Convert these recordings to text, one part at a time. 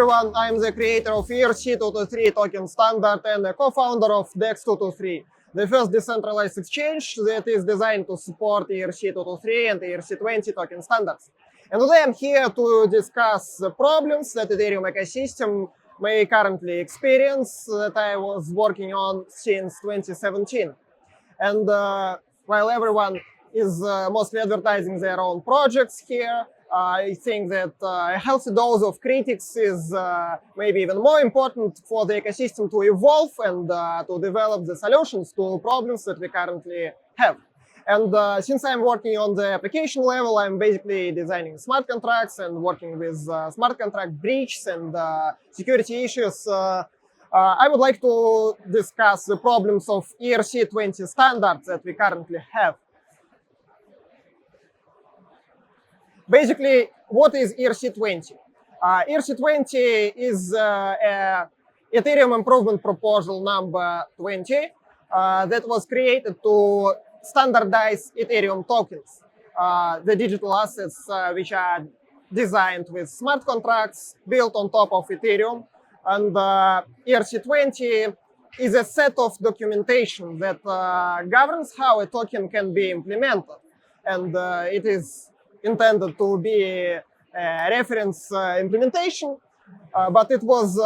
everyone, I'm the creator of ERC-223 token standard and a co-founder of Dex223, the first decentralized exchange that is designed to support ERC-223 and ERC-20 token standards. And today I'm here to discuss the problems that Ethereum ecosystem may currently experience that I was working on since 2017. And while everyone is mostly advertising their own projects here, I think that a healthy dose of critics is maybe even more important for the ecosystem to evolve and to develop the solutions to problems that we currently have. And since I'm working on the application level, I'm basically designing smart contracts and working with smart contract breaches and security issues. I would like to discuss the problems of ERC-20 standards that we currently have. Basically, what is ERC-20? ERC-20 is Ethereum improvement proposal number 20 that was created to standardize Ethereum tokens, the digital assets which are designed with smart contracts built on top of Ethereum. And ERC-20 is a set of documentation that governs how a token can be implemented. And it is intended to be a reference implementation, but it was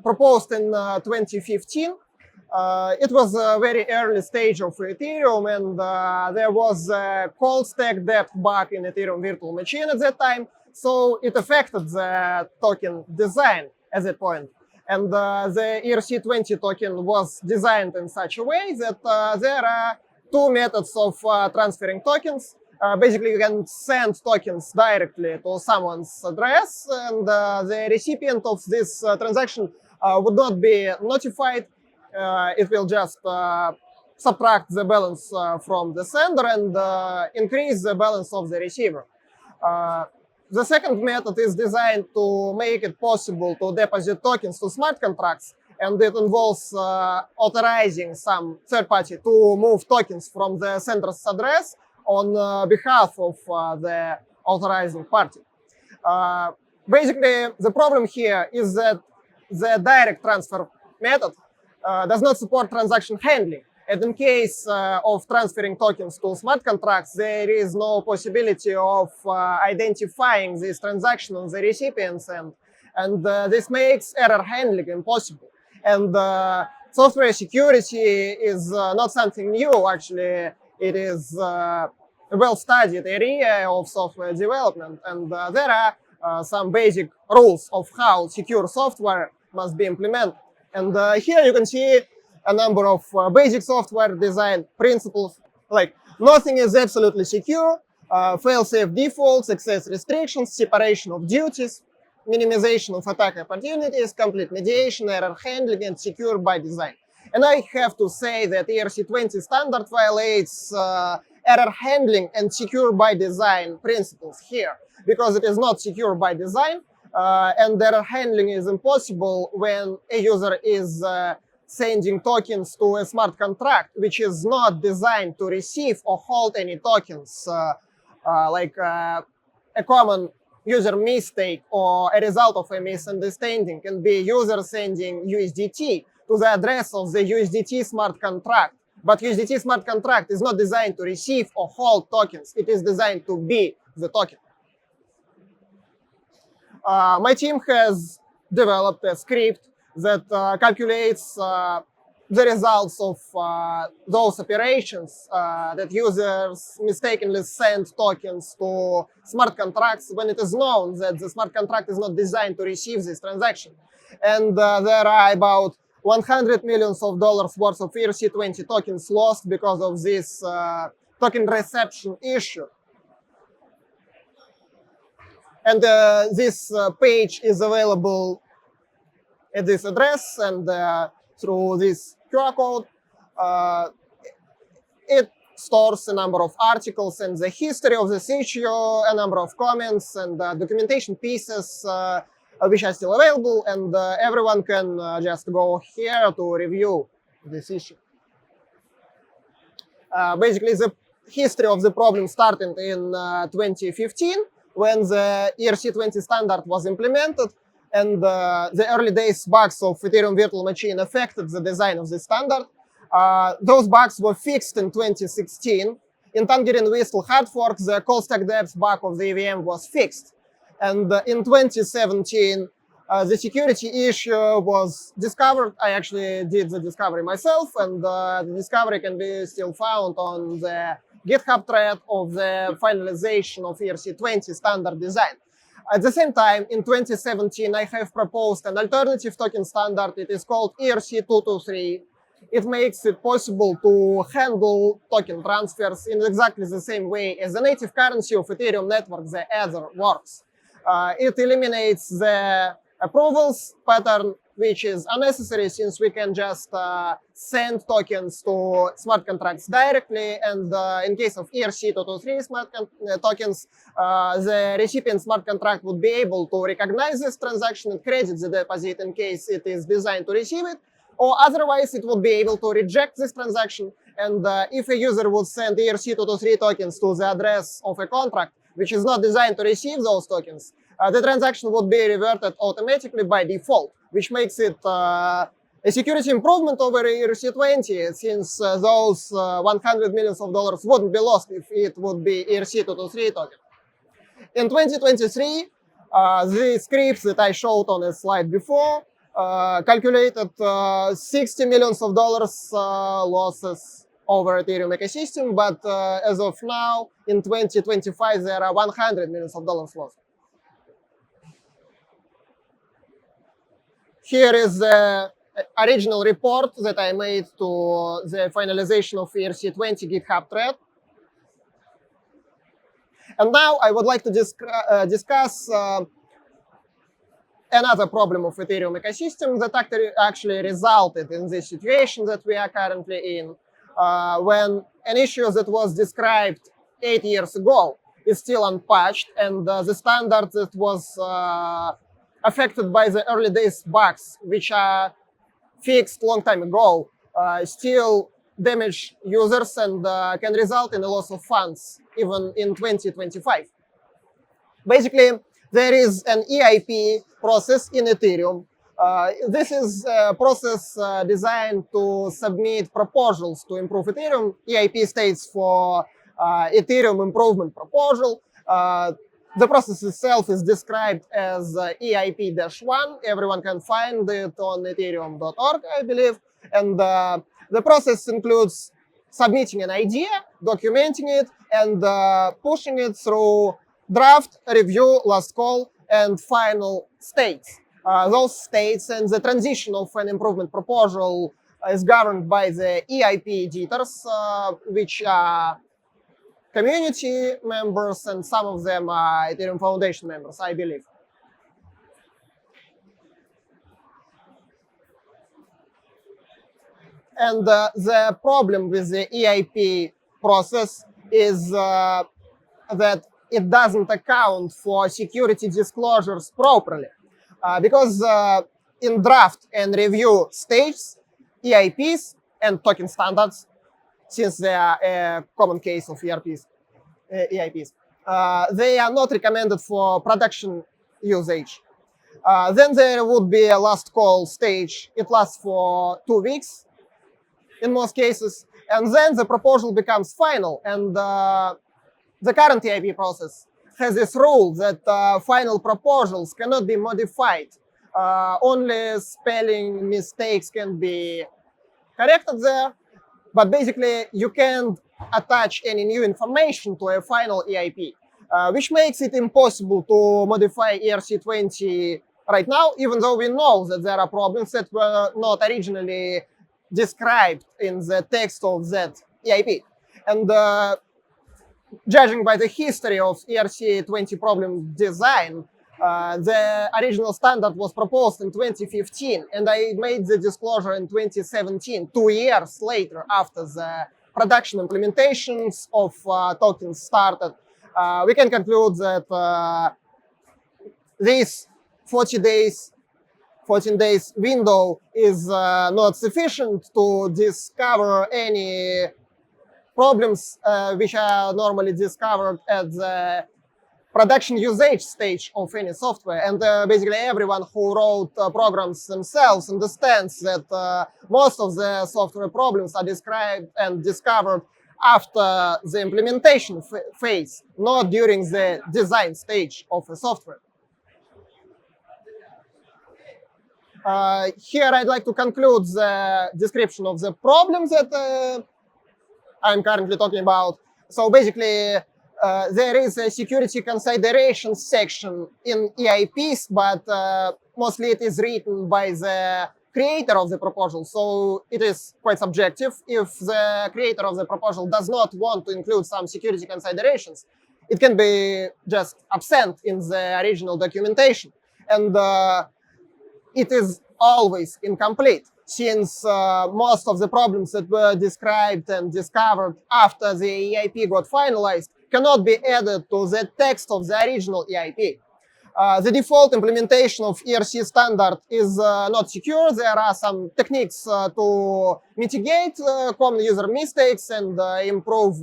proposed in 2015. It was a very early stage of Ethereum, and there was a cold stack depth bug in Ethereum virtual machine at that time, so it affected the token design at that point. And the ERC-20 token was designed in such a way that there are two methods of transferring tokens. Basically, you can send tokens directly to someone's address, and the recipient of this transaction would not be notified. It will just subtract the balance from the sender and increase the balance of the receiver. The second method is designed to make it possible to deposit tokens to smart contracts, and it involves authorizing some third party to move tokens from the sender's address on behalf of the authorizing party. Basically, the problem here is that the direct transfer method does not support transaction handling. And in case of transferring tokens to smart contracts, there is no possibility of identifying this transaction on the recipient's end. And this makes error handling impossible. And software security is not something new, actually. It is a well-studied area of software development, and there are some basic rules of how secure software must be implemented. And here you can see a number of basic software design principles, like nothing is absolutely secure, fail-safe defaults, access restrictions, separation of duties, minimization of attack opportunities, complete mediation, error handling, and secure by design. And I have to say that ERC-20 standard violates error handling and secure by design principles here, because it is not secure by design, and error handling is impossible when a user is sending tokens to a smart contract, which is not designed to receive or hold any tokens, like a common user mistake or a result of a misunderstanding can be user sending USDT to the address of the USDT smart contract. But USDT smart contract is not designed to receive or hold tokens. It is designed to be the token. My team has developed a script that calculates the results of those operations that users mistakenly send tokens to smart contracts when it is known that the smart contract is not designed to receive this transaction. And there are about $100 million worth of ERC-20 tokens lost because of this token reception issue. And this page is available at this address and through this QR code. It stores a number of articles and the history of this issue, a number of comments and documentation pieces which are still available, and everyone can just go here to review this issue. Basically, the history of the problem started in 2015 when the ERC-20 standard was implemented. and the early days bugs of Ethereum virtual machine affected the design of the standard. Those bugs were fixed in 2016. In Tangerine Whistle hard fork, the call stack depth bug of the EVM was fixed. And in 2017, the security issue was discovered. I actually did the discovery myself, and the discovery can be still found on the GitHub thread of the finalization of ERC-20 standard design. At the same time, in 2017, I have proposed an alternative token standard. It is called ERC-223. It makes it possible to handle token transfers in exactly the same way as the native currency of Ethereum network, the Ether, works. It eliminates the approvals pattern, which is unnecessary since we can just send tokens to smart contracts directly. And in case of ERC-223 smart tokens, the recipient smart contract would be able to recognize this transaction and credit the deposit in case it is designed to receive it. Or otherwise, it would be able to reject this transaction. And if a user would send ERC-223 tokens to the address of a contract, which is not designed to receive those tokens, the transaction would be reverted automatically by default, which makes it a security improvement over ERC-20, since those $100 million wouldn't be lost if it would be ERC-223 token. In 2023, the scripts that I showed on a slide before calculated $60 million losses over Ethereum ecosystem, but as of now, in 2025, there are $100 million lost. Here is the original report that I made to the finalization of ERC-20 GitHub thread. And now I would like to discuss another problem of Ethereum ecosystem that actually resulted in this situation that we are currently in, when an issue that was described 8 years ago is still unpatched, and the standard that was affected by the early days bugs, which are fixed long time ago, still damage users and can result in a loss of funds even in 2025. Basically, there is an EIP process in Ethereum. This is a process designed to submit proposals to improve Ethereum. EIP stands for Ethereum Improvement Proposal. The process itself is described as EIP-1. Everyone can find it on ethereum.org, I believe. And the process includes submitting an idea, documenting it, and pushing it through draft, review, last call, and final states. Those states and the transition of an improvement proposal is governed by the EIP editors, which are community members, and some of them are Ethereum Foundation members, I believe. And the problem with the EIP process is that it doesn't account for security disclosures properly. Because in draft and review stages, EIPs and token standards, since they are a common case of EIPs, they are not recommended for production usage. Then there would be a last call stage. It lasts for 2 weeks in most cases. And then the proposal becomes final. And the current EIP process has this rule that final proposals cannot be modified. Only spelling mistakes can be corrected there. But basically, you can't attach any new information to a final EIP, which makes it impossible to modify ERC-20 right now, even though we know that there are problems that were not originally described in the text of that EIP. And judging by the history of ERC-20 problem design, the original standard was proposed in 2015, and I made the disclosure in 2017, 2 years later after the production implementations of tokens started. We can conclude that this 14 days window is not sufficient to discover any problems which are normally discovered at the production usage stage of any software. And basically everyone who wrote programs themselves understands that most of the software problems are described and discovered after the implementation phase, not during the design stage of a software. Here I'd like to conclude the description of the problems that I'm currently talking about. So basically, there is a security considerations section in EIPs, but mostly it is written by the creator of the proposal. So it is quite subjective. If the creator of the proposal does not want to include some security considerations, it can be just absent in the original documentation. And it is always incomplete, since most of the problems that were described and discovered after the EIP got finalized cannot be added to the text of the original EIP. The default implementation of ERC standard is not secure. There are some techniques to mitigate common user mistakes and improve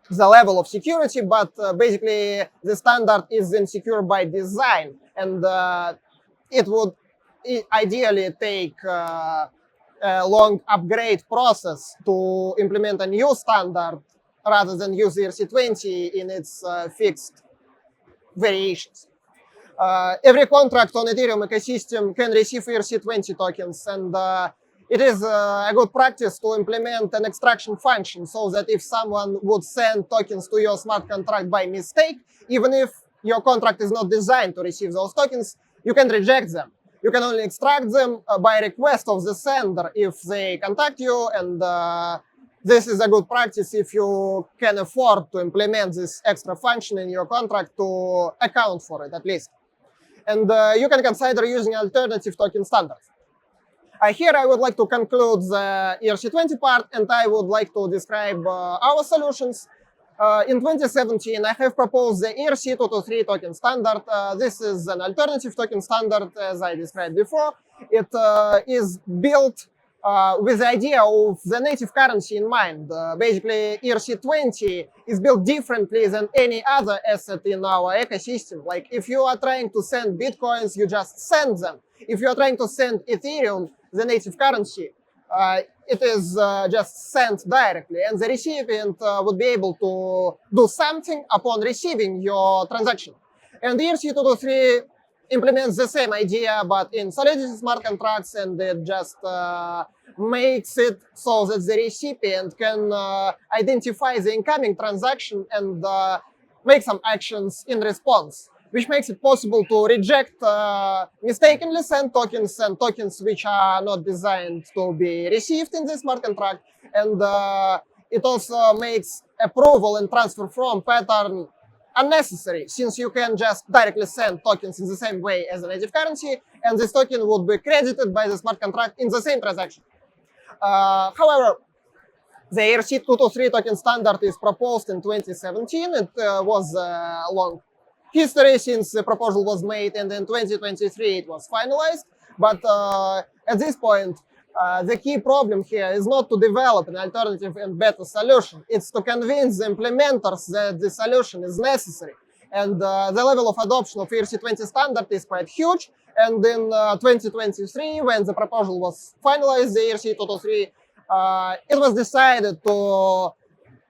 the level of security, but basically the standard is insecure by design, and it would ideally take a long upgrade process to implement a new standard rather than use ERC-20 in its fixed variations. Every contract on Ethereum ecosystem can receive ERC-20 tokens, and it is a good practice to implement an extraction function so that if someone would send tokens to your smart contract by mistake, even if your contract is not designed to receive those tokens, you can reject them. You can only extract them by request of the sender if they contact you, and this is a good practice if you can afford to implement this extra function in your contract to account for it, at least. And you can consider using alternative token standards. Here I would like to conclude the ERC-20 part, and I would like to describe our solutions. In 2017, I have proposed the ERC-223 token standard. This is an alternative token standard, as I described before. It is built with the idea of the native currency in mind. Basically, ERC-20 is built differently than any other asset in our ecosystem. Like, if you are trying to send Bitcoins, you just send them. If you are trying to send Ethereum, the native currency, it is just sent directly, and the recipient would be able to do something upon receiving your transaction. And ERC-223 implements the same idea, but in Solidity smart contracts, and it just makes it so that the recipient can identify the incoming transaction and make some actions in response, which makes it possible to reject mistakenly sent tokens and tokens which are not designed to be received in the smart contract. And it also makes approval and transfer from pattern unnecessary, since you can just directly send tokens in the same way as a native currency, and this token would be credited by the smart contract in the same transaction. However, the ERC-223 token standard is proposed in 2017. It was a long history since the proposal was made, and in 2023 it was finalized. But at this point, the key problem here is not to develop an alternative and better solution. It's to convince the implementers that the solution is necessary. And the level of adoption of ERC-20 standard is quite huge. And in 2023, when the proposal was finalized, the ERC-223, it was decided to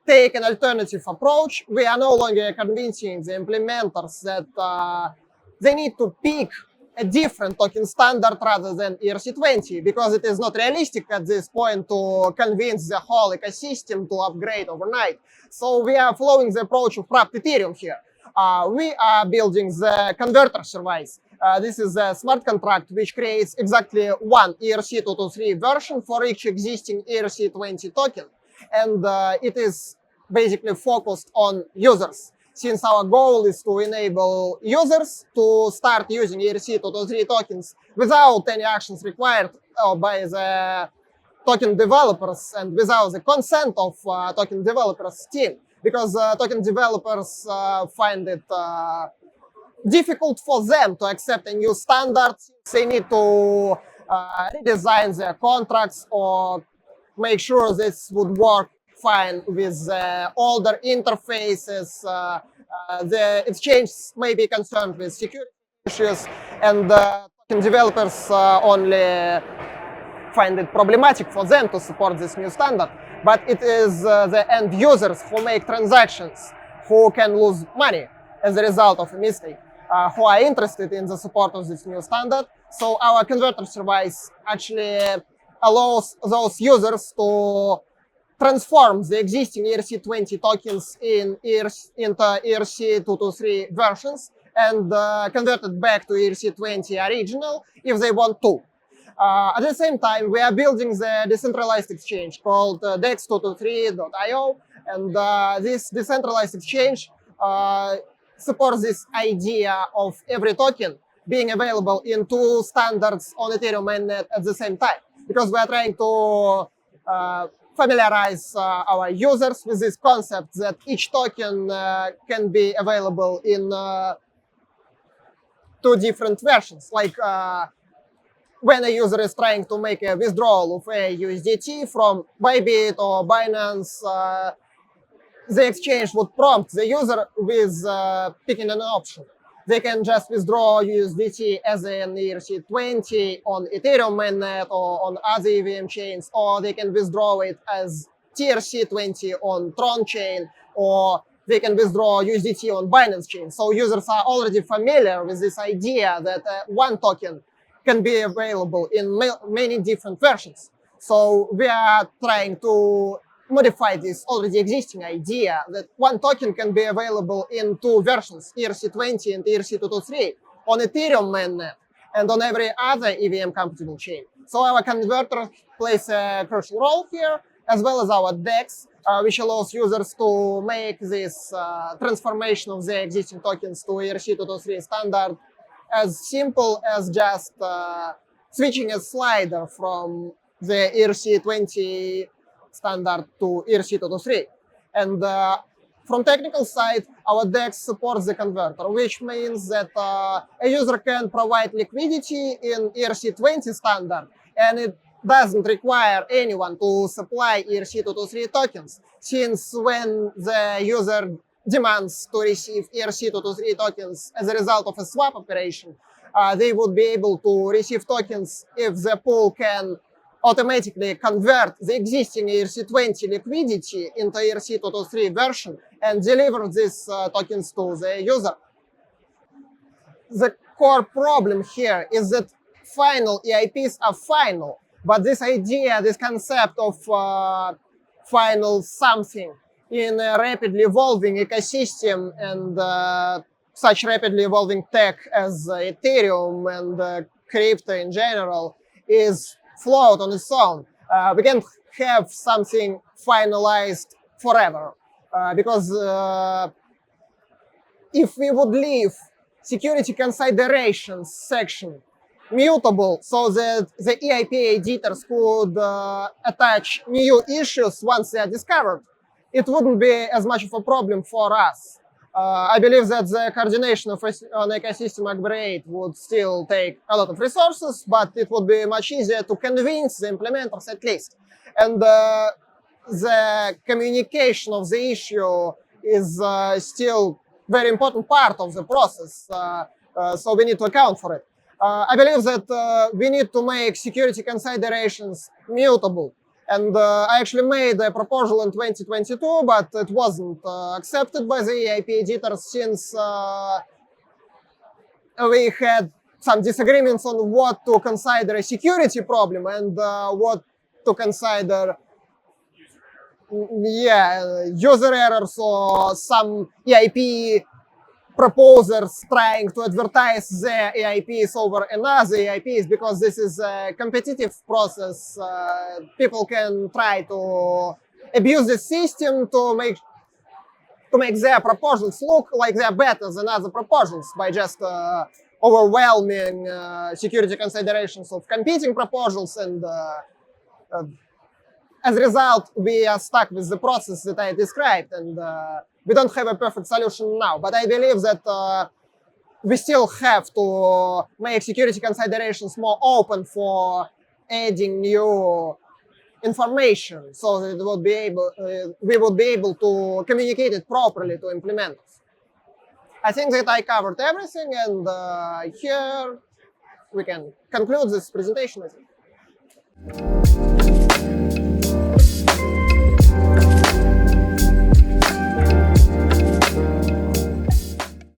take an alternative approach. We are no longer convincing the implementers that they need to pick a different token standard rather than ERC-20, because it is not realistic at this point to convince the whole ecosystem to upgrade overnight. So we are following the approach of wrapped Ethereum here. We are building the converter service. This is a smart contract which creates exactly one ERC-223 version for each existing ERC-20 token. And it is basically focused on users, since our goal is to enable users to start using ERC-223 tokens without any actions required by the token developers and without the consent of token developers team, because token developers find it difficult for them to accept a new standard. They need to redesign their contracts or make sure this would work fine with older interfaces The exchange may be concerned with security issues, and token developers only find it problematic for them to support this new standard. But it is the end users who make transactions who can lose money as a result of a mistake, who are interested in the support of this new standard. So our converter service actually allows those users to transform the existing ERC-20 tokens into ERC-223 versions and convert it back to ERC-20 original if they want to. At the same time, we are building the decentralized exchange called Dex223.io, and this decentralized exchange supports this idea of every token being available in two standards on Ethereum mainnet at the same time, because we are trying to familiarize our users with this concept that each token can be available in two different versions. Like when a user is trying to make a withdrawal of a USDT from Bybit or Binance, the exchange would prompt the user with picking an option. They can just withdraw USDT as an ERC-20 on Ethereum mainnet or on other EVM chains, or they can withdraw it as TRC-20 on Tron chain, or they can withdraw USDT on Binance chain. So users are already familiar with this idea that one token can be available in many different versions. So we are trying to modify this already existing idea that one token can be available in two versions, ERC-20 and ERC-223, on Ethereum mainnet and on every other EVM compatible chain. So our converter plays a crucial role here, as well as our DEX, which allows users to make this transformation of the existing tokens to ERC-223 standard as simple as just switching a slider from the ERC-20 standard to ERC-223. And from technical side, our DEX supports the converter, which means that a user can provide liquidity in ERC-20 standard, and it doesn't require anyone to supply ERC-223 tokens, since when the user demands to receive ERC-223 tokens as a result of a swap operation, they would be able to receive tokens if the pool can automatically convert the existing ERC-20 liquidity into ERC-223 version and deliver these tokens to the user. The core problem here is that final EIPs are final, but this idea, this concept of final something in a rapidly evolving ecosystem and such rapidly evolving tech as Ethereum and crypto in general is flawed on its own. We can't have something finalized forever because if we would leave security considerations section mutable so that the EIP editors could attach new issues once they are discovered, it wouldn't be as much of a problem for us. I believe that the coordination of an ecosystem upgrade would still take a lot of resources, but it would be much easier to convince the implementers at least. And the communication of the issue is still a very important part of the process, so we need to account for it. I believe that we need to make security considerations mutable. And I actually made a proposal in 2022, but it wasn't accepted by the EIP editors since we had some disagreements on what to consider a security problem and what to consider user errors or some EIP proposers trying to advertise their EIPs over another EIPs, because this is a competitive process. People can try to abuse the system to make their proposals look like they're better than other proposals by just overwhelming security considerations of competing proposals, and as a result, we are stuck with the process that I described, and we don't have a perfect solution now. But I believe that we still have to make security considerations more open for adding new information, so that we would be able to communicate it properly to implementers. I think that I covered everything, and here we can conclude this presentation, I think.